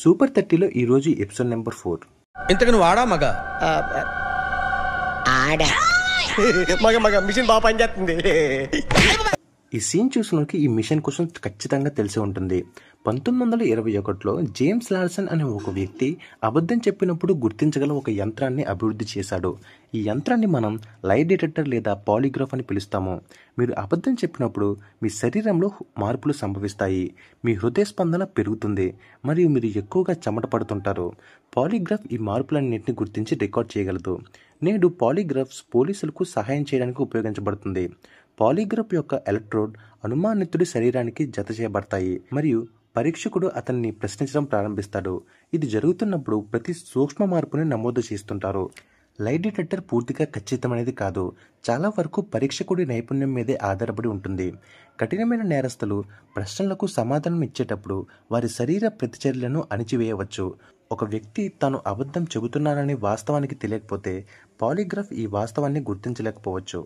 Super 30లో ఈరోజు episode number 4. ఇంతకు నువ్వు ఆడా మగ ఆడా మగ మగ మిషన్ బాగా పనిచేస్తుంది. ఈ సీన్ చూసినోకి ఈ మిషన్ కోసం ఖచ్చితంగా తెలిసి ఉంటుంది. 1921లో జేమ్స్ లార్సన్ అనే ఒక వ్యక్తి అబద్ధం చెప్పినప్పుడు గుర్తించగల ఒక యంత్రాన్ని అభివృద్ధి చేశాడు. ఈ యంత్రాన్ని మనం లై డిటెక్టర్ లేదా పాలిగ్రాఫ్ అని పిలుస్తాము. మీరు అబద్ధం చెప్పినప్పుడు మీ శరీరంలో మార్పులు సంభవిస్తాయి. మీ హృదయ స్పందన పెరుగుతుంది మరియు మీరు ఎక్కువగా చెమట పడుతుంటారు. పాలిగ్రాఫ్ ఈ మార్పులన్నింటినీ గుర్తించి రికార్డ్ చేయగలదు. నేడు పాలిగ్రాఫ్స్ పోలీసులకు సహాయం చేయడానికి ఉపయోగించబడుతుంది. పాలిగ్రాఫ్ యొక్క ఎలక్ట్రోడ్ అనుమానితుడి శరీరానికి జత చేయబడతాయి మరియు పరీక్షకుడు అతన్ని ప్రశ్నించడం ప్రారంభిస్తాడు. ఇది జరుగుతున్నప్పుడు ప్రతి సూక్ష్మ మార్పుని నమోదు చేస్తుంటారు. లై డిటెక్టర్ పూర్తిగా ఖచ్చితమైనది కాదు. చాలా వరకు పరీక్షకుడి నైపుణ్యం మీదే ఆధారపడి ఉంటుంది. కఠినమైన నేరస్తులు ప్రశ్నలకు సమాధానం ఇచ్చేటప్పుడు వారి శరీర ప్రతిచర్యలను అణిచివేయవచ్చు. ఒక వ్యక్తి తాను అబద్ధం చెబుతున్నానని వాస్తవానికి తెలియకపోతే పాలిగ్రాఫ్ ఈ వాస్తవాన్ని గుర్తించలేకపోవచ్చు.